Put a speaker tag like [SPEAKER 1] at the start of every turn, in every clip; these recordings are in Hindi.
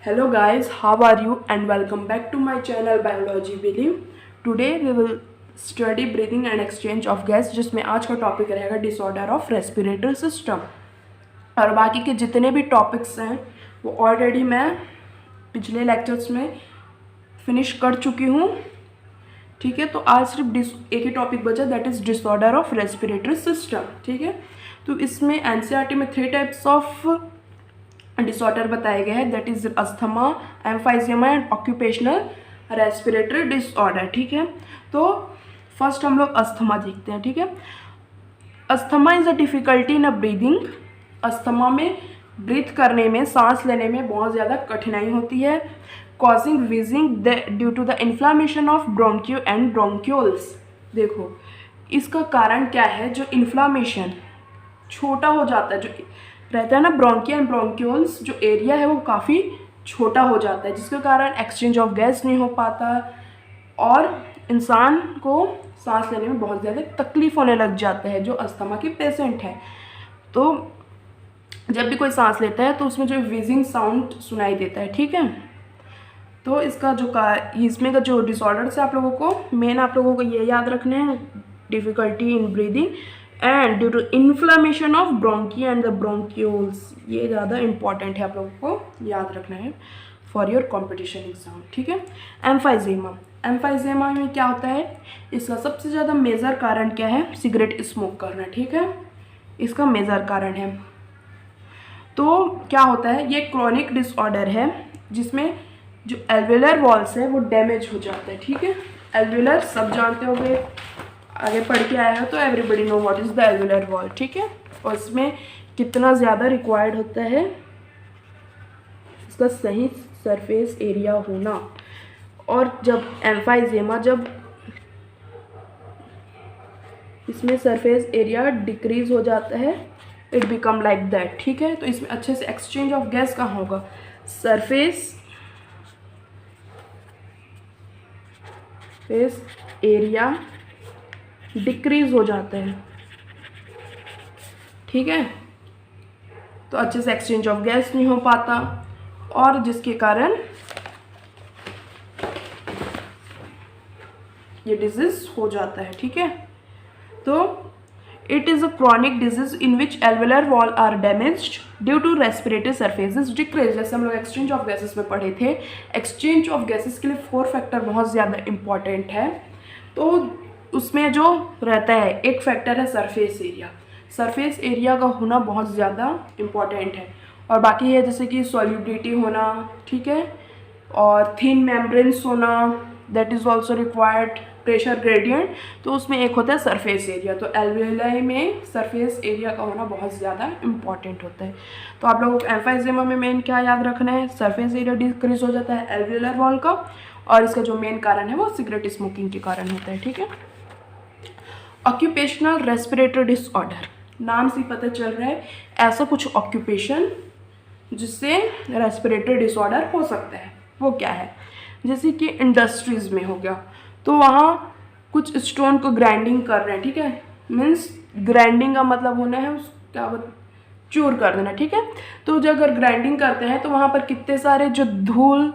[SPEAKER 1] Hello guys, how are you and welcome back to my channel Biology Believe. Today we will study breathing and exchange of gas, जिसमें आज का टॉपिक रहेगा डिसऑर्डर ऑफ रेस्पिरेटरी सिस्टम। और बाकी के जितने भी टॉपिक्स हैं वो ऑलरेडी मैं पिछले लेक्चर्स में फिनिश कर चुकी हूँ। ठीक है, तो आज सिर्फ एक ही टॉपिक बचा, that is disorder of respiratory system. ठीक है, तो इसमें एनसीईआरटी में 3 टाइप्स ऑफ डिसऑर्डर बताए गए हैं, that is asthma, emphysema and occupational respiratory disorder. ठीक है, तो फर्स्ट हम लोग अस्थमा देखते हैं। ठीक है, asthma is a difficulty in a breathing. Asthma में ब्रीथ करने में, सांस लेने में बहुत ज़्यादा कठिनाई होती है। Causing wheezing due to the inflammation of bronchi and bronchioles. देखो इसका कारण क्या है, जो इन्फ्लामेशन छोटा हो जाता है, जो रहता है ना ब्रोंकिया एंड ब्रोंक्यूल्स, जो एरिया है वो काफ़ी छोटा हो जाता है, जिसके कारण एक्सचेंज ऑफ गैस नहीं हो पाता और इंसान को सांस लेने में बहुत ज़्यादा तकलीफ होने लग जाता है, जो अस्थमा के पेशेंट है। तो जब भी कोई सांस लेता है तो उसमें जो विजिंग साउंड सुनाई देता है। ठीक है, तो इसका इसमें का जो डिसऑर्डर्स है आप लोगों को मेन आप लोगों को ये याद रखने हैं, difficulty in breathing and due to inflammation of bronchi and the bronchioles. ये ज़्यादा इंपॉर्टेंट है, आप लोगों को याद रखना है फॉर योर कॉम्पिटिशन एग्जाम। ठीक है, एम्फाइजेमा। एम्फाइजेमा में क्या होता है, इसका सबसे ज़्यादा मेजर कारण क्या है, सिगरेट स्मोक करना। ठीक है, इसका मेजर कारण है। तो क्या होता है, ये क्रोनिक डिसऑर्डर है जिसमें जो एल्वेलर वॉल्स है वो डैमेज हो जाता है। ठीक है, एल्वेलर सब जानते होंगे, आगे पढ़ के आया है तो everybody know what is the alveolar wall. ठीक है, और इसमें कितना ज़्यादा रिक्वायर्ड होता है इसका सही सरफेस एरिया होना। और जब एम्फाइजेमा, जब इसमें सरफेस एरिया डिक्रीज हो जाता है, इट बिकम लाइक दैट। ठीक है, तो इसमें अच्छे से एक्सचेंज ऑफ गैस कहाँ होगा, सरफेस एरिया डिक्रीज हो जाता है। ठीक है, तो अच्छे से एक्सचेंज ऑफ गैस नहीं हो पाता और जिसके कारण ये डिजीज हो जाता है। ठीक है, तो it is a chronic disease in which alveolar wall are damaged due to respiratory surfaces decrease. जैसे हम लोग एक्सचेंज ऑफ गैसेस में पढ़े थे, एक्सचेंज ऑफ गैसेस के लिए 4 फैक्टर बहुत ज़्यादा इंपॉर्टेंट है। तो उसमें जो रहता है एक फैक्टर है सरफेस एरिया। सरफेस एरिया का होना बहुत ज़्यादा इम्पॉर्टेंट है। और बाकी है जैसे कि सॉल्युबिलिटी होना, ठीक है, और थिन मेम्ब्रेन्स होना, that is also required, pressure gradient, तो उसमें एक होता है सरफेस एरिया। तो एल्वेलाई में सरफेस एरिया का होना बहुत ज़्यादा इंपॉर्टेंट होता है। तो आप लोगों को एम्फाइजेमा में मेन क्या याद रखना है, सरफेस एरिया डिक्रीज हो जाता है एल्वेलर वॉल का, और इसका जो मेन कारण है वो सिगरेट स्मोकिंग के कारण होता है। ठीक है, ऑक्यूपेशनल रेस्पिरेटरी डिसऑर्डर, नाम से पता चल रहा है ऐसा कुछ ऑक्यूपेशन जिससे रेस्पिरेटरी डिसऑर्डर हो सकता है। वो क्या है, जैसे कि इंडस्ट्रीज़ में हो गया, तो वहाँ कुछ स्टोन को ग्राइंडिंग कर रहे हैं। ठीक है, मीन्स ग्राइंडिंग का मतलब होना है उस क्या चूर कर देना। ठीक है, तो जब अगर ग्राइंडिंग करते हैं तो वहाँ पर कितने सारे जो धूल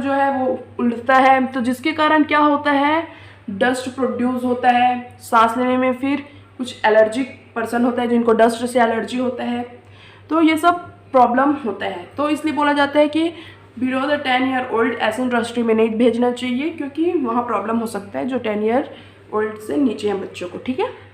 [SPEAKER 1] जो है वो उड़ता है, तो जिसके कारण क्या होता है, डस्ट प्रोड्यूस होता है। सांस लेने में फिर कुछ एलर्जिक पर्सन होता है जिनको डस्ट से एलर्जी होता है, तो ये सब प्रॉब्लम होता है। तो इसलिए बोला जाता है कि बिलो द 10 ईयर ओल्ड ऐसे इंडस्ट्री में नहीं भेजना चाहिए, क्योंकि वहाँ प्रॉब्लम हो सकता है जो 10 ईयर ओल्ड से नीचे हैं बच्चों को। ठीक है,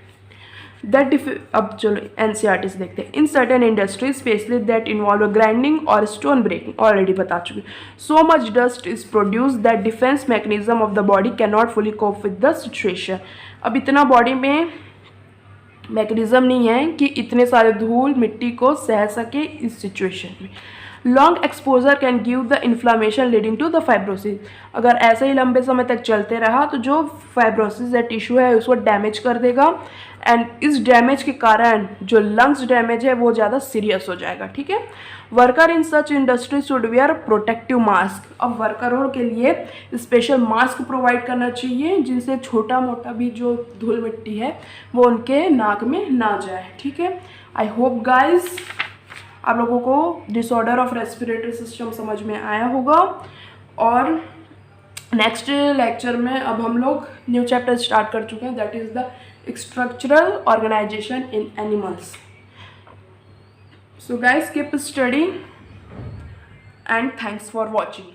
[SPEAKER 1] अब चलो एनसीईआरटी से देखते हैं। In certain industries specially that involve grinding और स्टोन ब्रेकिंग, ऑलरेडी बता चुकी, so much dust is produce that defence mechanism of the body can not fully cope with the situation. अब इतना बॉडी में मैकेनिज्म नहीं है कि इतने सारे धूल मिट्टी को सह सके इस सिचुएशन में। Long exposure can give the inflammation leading to the fibrosis. अगर ऐसे ही लंबे समय तक चलते रहा तो जो फाइब्रोसिस या टिश्यू है उसको डैमेज कर देगा, एंड इस डैमेज के कारण जो लंग्स डैमेज है वो ज़्यादा सीरियस हो जाएगा। ठीक है, worker in such industry should wear protective mask. अब वर्करों के लिए स्पेशल मास्क प्रोवाइड करना चाहिए जिनसे छोटा मोटा भी जो धूल मिट्टी है वो उनके नाक में ना जाए। ठीक है, आई होप गाइज आप लोगों को डिसऑर्डर ऑफ रेस्पिरेटरी सिस्टम समझ में आया होगा। और नेक्स्ट लेक्चर में अब हम लोग न्यू चैप्टर स्टार्ट कर चुके हैं, that is the structural organisation in animals. So guys keep study and thanks for watching.